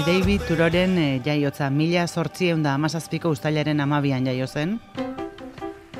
David Thoreauren jaiotza 1817ko uztailaren 12an jaio zen.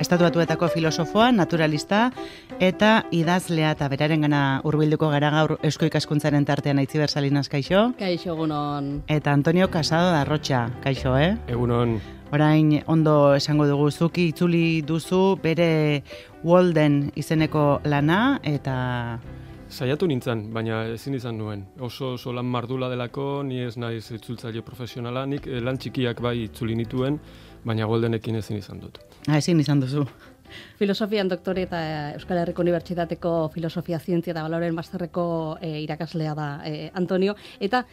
Estatu Batuetako filosofoa, naturalista eta idazlea, eta berarengana hurbilduko gara gaur Eusko Ikaskuntzaren tartean. Aitziber Salinas, kaixo? Kaixo, egunon. Eta Antonio Casado da Arrotxa, kaixo, Egunon. Orain ondo esango dugu, zuki itzuli duzu bere Walden izeneko lana, eta... Saiatu nintzen, baina ezin izan nuen. Oso lan mardula delako, ni ez naiz itzultzaile profesionala, nik lan txikiak bai itzuli nituen, baina Waldenekin ezin izan dut. Ezin izan duzu. Filosofian doktore eta Euskal Herriko Unibertsitateko Filosofia Zientzia eta Baloren masterreko irakaslea da Antonio, eta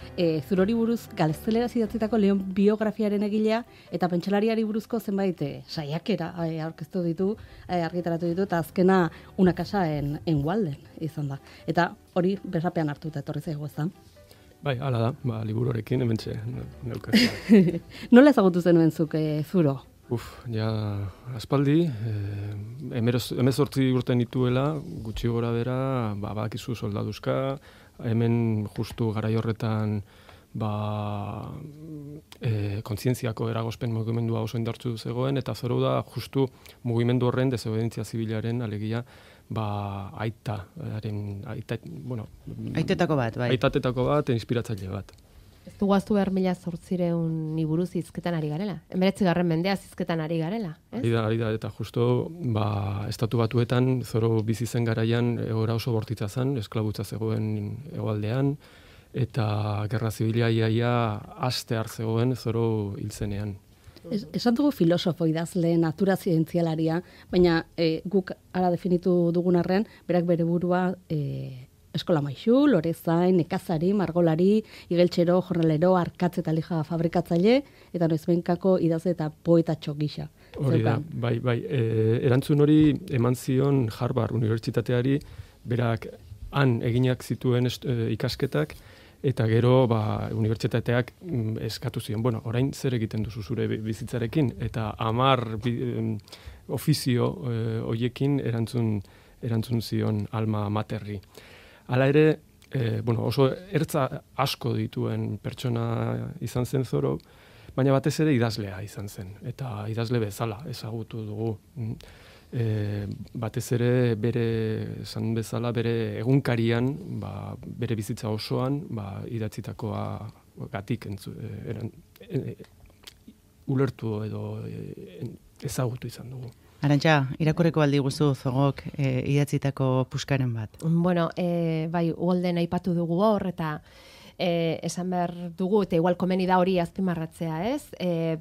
zurori buruz gazteleraz idatzitako lehen biografiaren egilea eta pentsalariari buruzko zenbait saiakera aurkeztu ditu, argitaratu ditu, eta azkena Una casa en Walden izan da. Eta hori besapean hartuta etorri zaigu, ez da? Bai, hala da, liburuarekin hementxe neukat. Nola ezagutu zenuen zuk zuro? Ja, aspaldi, 18 urte nituela, gutxi gora bera, badakizu soldaduzka, hemen justu garai horretan kontzientziako eragozpen mugimendua oso indartsu zegoen, eta zoro da justu mugimendu horren desobedientzia zibilaren alegia aitetako bat, bai. Aitateko bat, inspiratzaile bat. Ez du guaztu behar 1800 buruz hizketan ari garela. 19. mendeaz hizketan ari garela. Ari da, eta justo Estatu Batuetan zoro bizi zen garaian egoera oso bortitza zen, esklabutza zegoen hegoaldean, eta gerra zibila iaia astear zegoen zoro hiltzenean. Esan dugu filosofo idazle, natura zientzialaria, baina guk ara definitu dugun arren, berak bere burua eskola maisu, lorezain, nekazari, margolari, igeltxero, jornalero, arkatz eta lija fabrikatzaile, eta noizbenkako idazle eta poetatxo gisa. Hori da, bai. Erantzun hori eman zion Harvard Unibertsitateari, berak han eginak zituen ikasketak, eta gero unibertsitateak eskatu zion, orain zer egiten duzu zure bizitzarekin, eta 10 ofizio hoiekin erantzun zion alma materri. Hala ere, oso ertza asko dituen pertsona izan zen zoro, baina batez ere idazlea izan zen, eta idazle bezala ezagutu dugu. Batez ere esan bezala bere egunkarian, bere bizitza osoan, idatzitakoa gatik ulertu edo ezagutu izan dugu. Arantxa, irakurreko aldi guzu zogok idatzitako puskaren bat. Bai, Walden aipatu dugu hor, eta esan behar dugu, eta igual komeni da hori azpimarratzea, ez?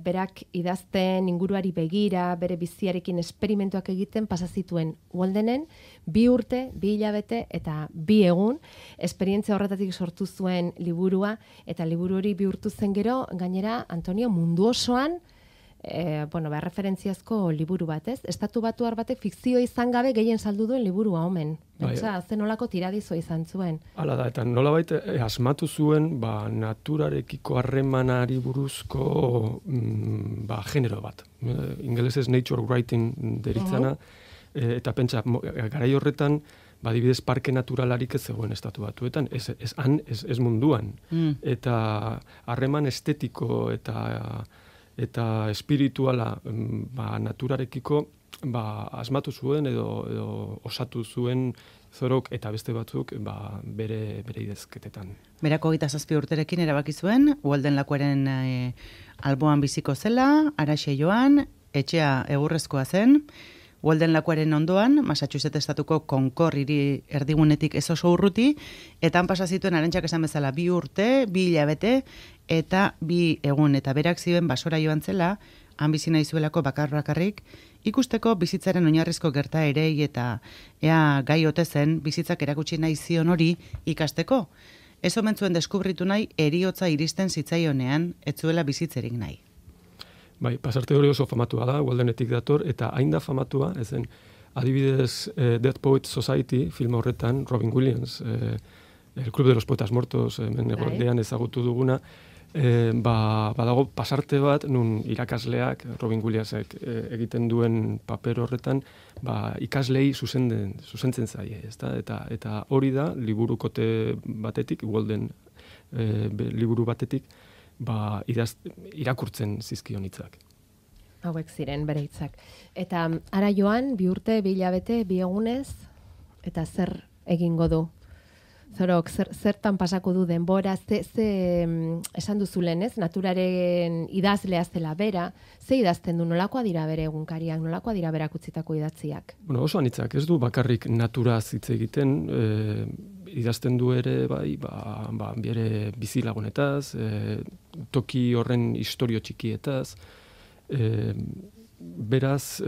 Berak idazten inguruari begira, bere biziarekin esperimentuak egiten pasazituen Waldenen, 2 urte, 2 hilabete eta 2 egun, esperientzia horretatik sortu zuen liburua, eta liburu hori bihurtu zen gero, gainera, Antonio, mundu osoan, referentziazko liburu bat, ez? Estatu Batuar batek fikzio izan gabe gehien saldu duen liburua omen. Zenolako tiradizo izan zuen. Hala da, eta nolabait asmatu zuen naturarekiko harremanari buruzko genero bat. Ingelesez nature writing deritzana, eta pentsa, garai horretan, adibidez parke naturalarik ez zegoen Estatu Batuetan, ez munduan. Eta harreman estetiko eta espirituala naturarekiko asmatu zuen edo osatu zuen zorok eta beste batzuk bere idazketetan. Berako 27 urterekin erabaki zuen, Walden lakuaren alboan biziko zela, Araxe joan, etxea egurrezkoa zen, Walden lakuaren ondoan, Massachusetts estatuko Concord hiri erdigunetik ez oso urruti, eta han pasa zituen Arantxak esan bezala 2 urte, 2 hilabete, eta 2 egun, eta berak zioen basora joan zela, han bizi nahi zuelako bakarrik, ikusteko bizitzaren oinarrizko gertaerei eta ea gai ote zen bizitzak erakutsi nahi zion hori ikasteko. Ez omen zuen deskubritu nahi heriotza iristen zitzaionean, ez zuela bizitzerik nahi. Bai, pasarte hori oso famatua da, Waldenetik dator, eta hain da famatua, ezen, adibidez Dead Poets Society film horretan, Robin Williams, El Club de los Poetas Muertos, egoaldean ezagutu duguna, badago pasarte bat, nun irakasleak, Robin Williamsek egiten duen paper horretan, ikaslei zuzentzen zaie, ezta? Eta hori da, liburukote batetik, Walden liburu batetik, irakurtzen zizkion hitzak. Hauek ziren bere hitzak. Eta ara joan, 2 urte, 2 hilabete, 2 egunez, eta zer egingo du? Zorok, zertan pasako du denbora, esan duzu lehen, ez? Naturaren idazlea zela bera, ze idazten du, nolakoa dira bere egunkariak, nolakoa dira berak utzitako idatziak? Bueno, oso anitzak, ez du bakarrik naturaz hitz egiten, idazten du ere, bere bizilagunetaz, toki horren istorio txikietaz, beraz,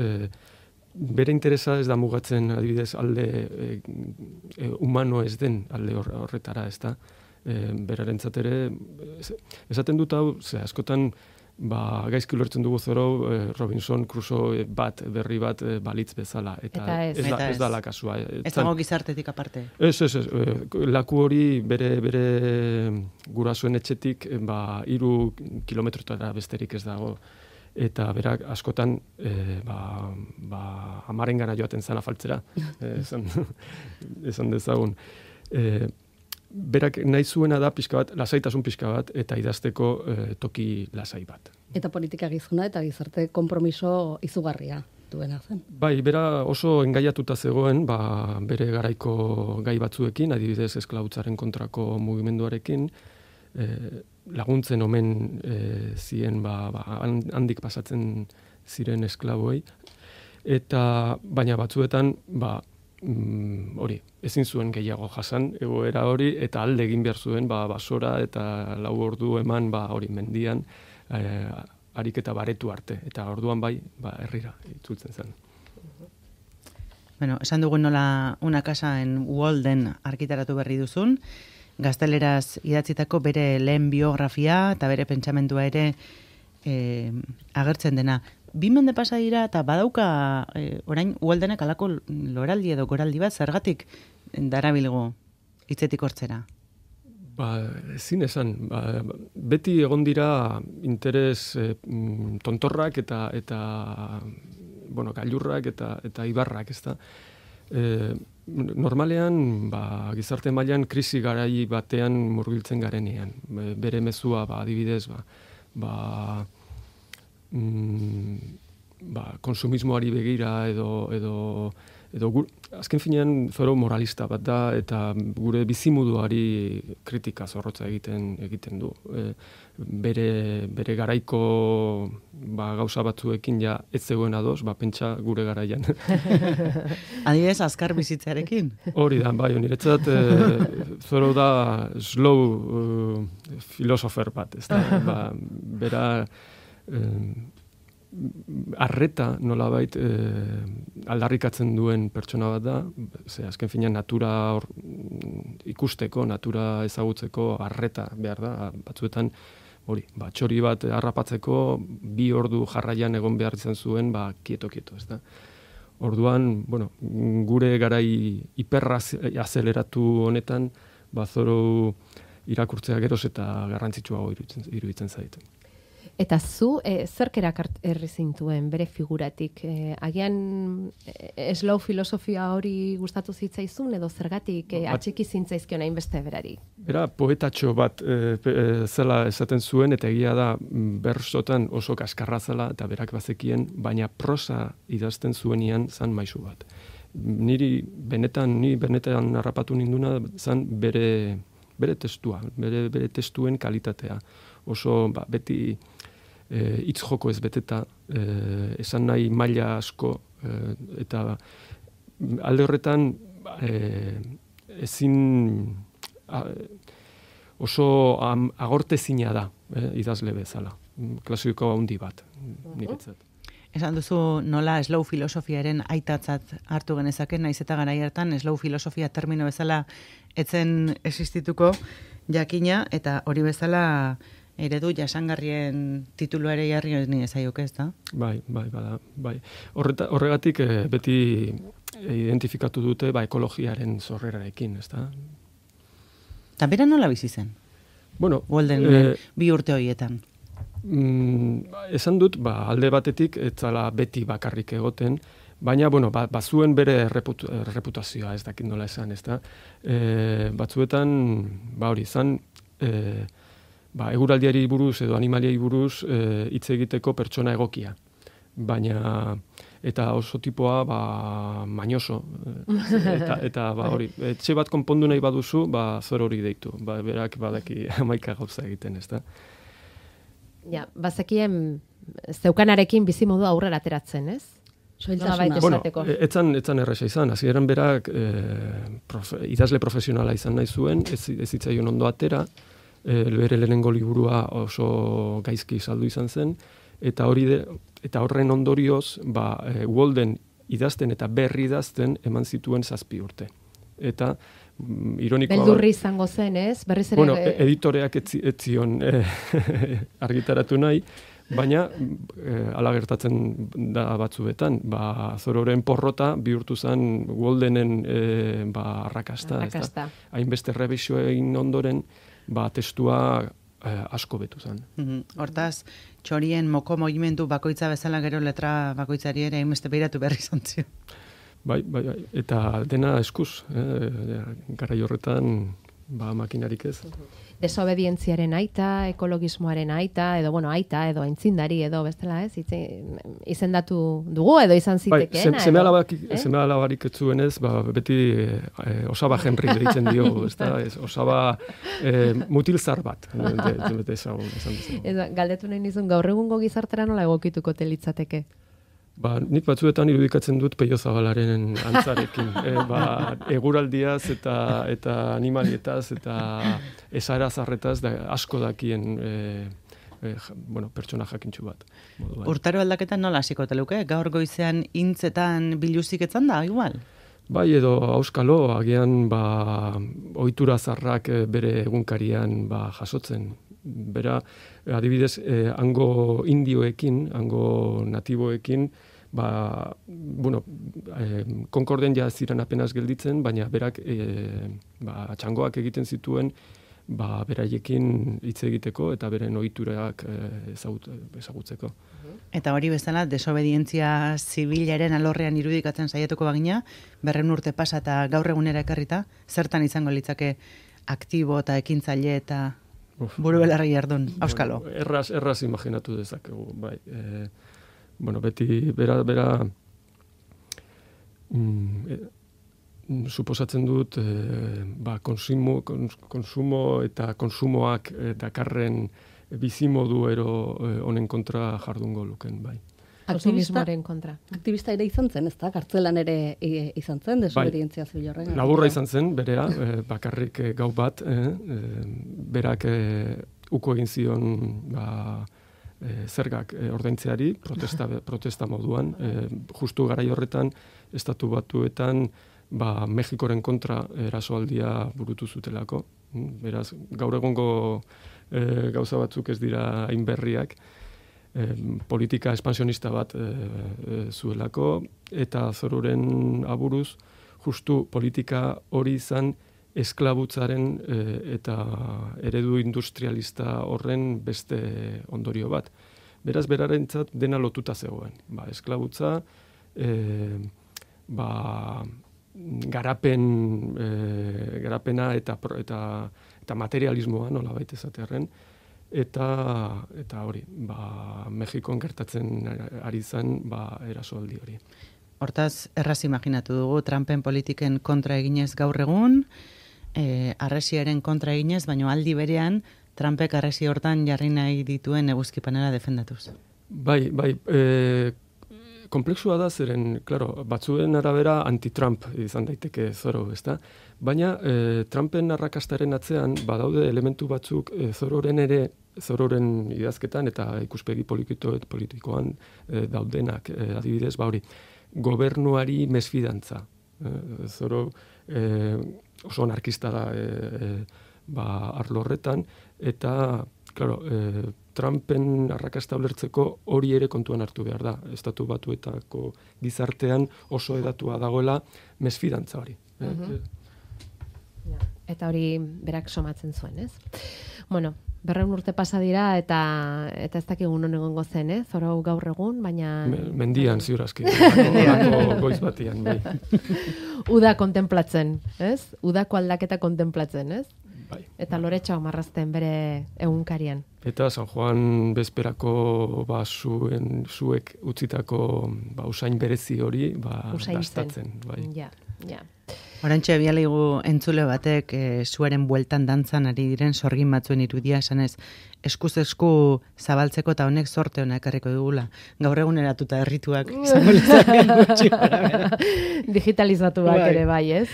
bere interesa ez da mugatzen adibidez alde humano ez den alde horretara, ez da. Berarentzat ere, esaten dut hau, askotan gaizki ulertzen dugu zoro Robinson Crusoe berri bat balitz bezala. Eta ez da la kasua. Ez dago gizartetik aparte. Ez. Laku hori bere gurasoen etxetik 3 kilometrotara besterik ez dago. Eta berak askotan amarengana joaten zen afaltzera, esan dezagun. Berak nahi zuena da pixka bat, lasaitasun pixka bat, eta idazteko toki lasai bat. Eta politika gizona eta gizarte konpromiso izugarria duena zen. Bai, bera oso engaiatuta zegoen, bere garaiko gai batzuekin, adibidez esklabutzaren kontrako mugimenduarekin, laguntzen omen ziren handik pasatzen ziren esklaboei, eta baina batzuetan hori, ezin zuen gehiago jasan egoera hori, eta alde egin behar zuen basora eta 4 ordu eman hori mendian ariketa baretu arte, eta orduan herrira itzultzen zen. Bueno, esan dugun nola Una casa en Walden argitaratu berri duzun, gazteleraz idatzitako bere lehen biografia eta bere pentsamendua ere agertzen dena. 2 mende pasa dira eta badauka orain Waldenek alako loraldi edo goraldi bat, zergatik darabilgo hitzetik hortzera? Ezin esan. Beti egon dira interes tontorrak eta gailurrak eta ibarrak, ez da. Normalean, gizarte mailan krisi garai batean murgiltzen garenean. Bere mezua, adibidez, konsumismoari begira edo azken finean zoro moralista bat da, eta gure bizimuduari kritika zorrotza egiten du. Bere garaiko gauza batzuekin ez zegoen ados, pentsa gure garaian. Adibidez, azkar bizitzarekin? Hori da, niretzat zoro da slow filosofer bat, ez da, bera arreta nolabait aldarrikatzen duen pertsona bat da, azken finean natura ikusteko, natura ezagutzeko arreta behar da, batzuetan hori, txori bat harrapatzeko 2 ordu jarraian egon behar izan zuen, kieto, ez da. Orduan, gure garai hiperrazeleratu honetan, zoro irakurtzea geroz eta garrantzitsuago iruditzen zait. Eta zu, zerk erakarri zintuen bere figuratik? Agian slow filosofia hori gustatu zitzaizun, edo zergatik atxiki zintzaizkion hainbeste berari? Bera, poetatxo bat zela esaten zuen, eta egia da bersotan oso kaskarra zela, eta berak bazekien, baina prosa idazten zuenian zan maisu bat. Ni benetan harrapatu ninduna zan bere testua, bere testuen kalitatea. Oso beti hitz joko ez beteta, esan nahi maila asko, eta alde horretan ezin oso agortezina da idazle bezala, klasiko handi bat, niretzat. Esan duzu nola slow filosofiaren aitatzat hartu genezaken, naiz eta garai hartan slow filosofia termino bezala etzen existituko jakina, eta hori bezala eredu jasangarrien titulu ere jarri ezaioke, ez da? Bai. Horregatik beti identifikatu dute ekologiaren zorrerarekin, ez da? Eta bera nola bizi zen? Walden 2 urte horietan. Esan dut, alde batetik, ez zala beti bakarrik egoten, baina, bazuen bere reputazioa, ez dakit nola esan, ez da? Batzuetan, hori izan, eguraldiari buruz edo animaliai buruz hitz egiteko pertsona egokia. Baina eta oso tipoa mañoso eta hori etxe bat konpondu nahi baduzu zor hori deitu berak badaki 11 gauza egiten, ezta. Ja, bazekien zeukanarekin bizimodu aurrera ateratzen, ez? Soiltasuna. Etzan erresa izan, hasieran berak idazle profesionala izan nahi zuen, ez zitzaion ondo atera, bere lehenengo liburua oso gaizki saldu izan zen, eta horren ondorioz, Walden idazten eta berri idazten eman zituen 7 urte. Eta ironikoa... Beldurri izango zen, ez? Berriz ere... Bueno, editoreak etzion argitaratu nahi, baina hala gertatzen da batzuetan, Zororen porrota bihurtu zen Waldenen arrakasta. Hainbeste revisio egin ondoren, testua asko betu zen. Hortaz, txorien moko mogimendu bakoitza bezala gero letra bakoitzari ere hainbeste behiratu berri zantzio. Bai, eta dena eskuz, garai horretan makinarik ez. Desobedientziaren aita, ekologismoaren aita, edo aita, edo aintzindari, edo bestela ez, izendatu dugu, edo izan zitekeena. Seme alabarik ez zuenez, beti osaba Henry deitzen diogu, osaba mutilzar bat. Galdetu nahi nizun, gaur egungo gizartera nola egokituko litzateke? Nik batzuetan irudikatzen dut Peio Zabalaren antzarekin. Eguraldiaz eta animalietaz eta esarazarretaz asko dakien pertsona jakintxu bat. Urtaro aldaketan nola hasiko teluke? Gaur goizean intzetan biluzik etzan da, igual? Bai, edo auskalo, agian ohitura zarrak bere egunkarian jasotzen. Bera, adibidez, hango indioekin, hango natiboekin, Konkorden ja ziren apenas gelditzen, baina berak txangoak egiten zituen beraiekin hitz egiteko eta beren ohiturak ezagutzeko. Eta hori bezala, desobedientzia zibilaren alorrean irudikatzen saiatuko bagina, 200 urte pasa eta gaur egunera ekarrita, zertan izango litzake aktibo eta ekintzaile eta buru belarri jardun, auskalo. Erraz imaginatu dezakegu, bai. Beti bera suposatzen dut konsumo eta konsumoak dakarren bizimodu honen kontra jardungo luken, bai. Aktivismoaren kontra. Aktivista ere izan zen, ez da? Kartzelan ere izan zen, desobedientzia zibil horren. Laburra izan zen, berea, bakarrik gau bat, berak uko egin zion zergak ordaintzeari, protesta moduan, justu garai horretan, estatu batuetan, Mexikoren kontra erasoaldia burutu zutelako. Beraz, gaur egongo gauza batzuk ez dira hainberriak, politika espansionista bat zuelako, eta Zororen aburuz, justu politika hori izan esklabutzaren eta eredu industrialista horren beste ondorio bat. Beraz, berarentzat dena lotuta zegoen. Esklabutza, garapena eta materialismoa, nola baita esatearren, eta hori, Mexikon gertatzen ari zen erasoaldi hori. Hortaz, erraz imaginatu dugu, Trumpen politiken kontra eginez gaur egun, arresiaren kontra eginez, baina aldi berean, Trumpek arresi hortan jarri nahi dituen eguzkipanera defendatuz. Bai, komplexua da zeren, klaro, batzuen arabera anti-Trump izan daiteke Zoro, ezta? Baina Trumpen arrakastaren atzean badaude elementu batzuk Zororen idazketan eta ikuspegi politikoan daudenak, adibidez, hori, gobernuari mesfidantza. Zoro oso anarkista da arlo horretan, eta, klaro, Trumpen arrakasta ulertzeko hori ere kontuan hartu behar da. Estatu Batuetako gizartean oso edatua dagoela mesfidantza hori. Eta hori berak somatzen zuen, ez? 200 urte pasa dira eta ez dakigun non egongo zen, Zoro gaur egun, baina... Mendian, ziurazki. Goiz batian, bai. Uda kontemplatzen, ez? Udako aldaketa kontemplatzen, ez? Bai. Eta loretxoak marrazten bere egunkarian. Eta San Juan bezperako zuek utzitako usain berezi hori gastatzen. Bai. Ja. Orantxe bialigu entzule batek zuaren bueltan dantzan ari diren sorgin batzuen irudia esanez eskuz esku zabaltzeko eta honek sorte honak ekarriko dugula. Gaur eguneratuta errituak izango litzakeen gutxi. Digitalizatuak ere bai, ez?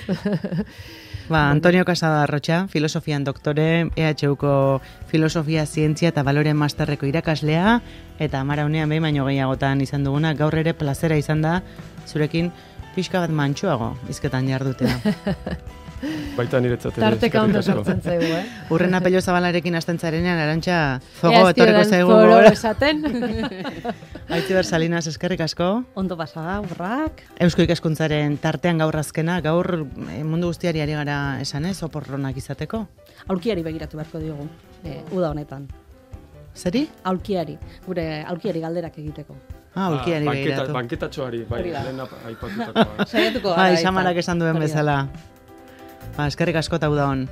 Antonio Casada Arrotxa, filosofian doktore, EHUko filosofia, zientzia eta balore masterreko irakaslea, eta Amara unean behin baino gehiagotan izan duguna, gaur ere plazera izan da, zurekin pixka bat mantxoago izketan jardutea. Baita niretzat ere. Tarteka ondo sartzen zaigu, Urrena Pello Zabalarekin hasten zarenean, Arantxa, zogo etorreko zaigu. Foro esaten. Aitziber Salinas, eskerrik asko. Ondo pasada, urrak. Eusko ikaskuntzaren tartean gaur azkena, gaur mundu guztiari ari gara esan ez, oporronak izateko? Aulkiari begiratu beharko diogu, uda honetan. Zeri? Aulkiari, gure aulkiari galderak egiteko. Aulkiari begiratu. Banketatxoari, bai, lehena aipatutakoa. Saiatuko gara. Samarak esan duen bezala. Eskerrik asko eta uda hon.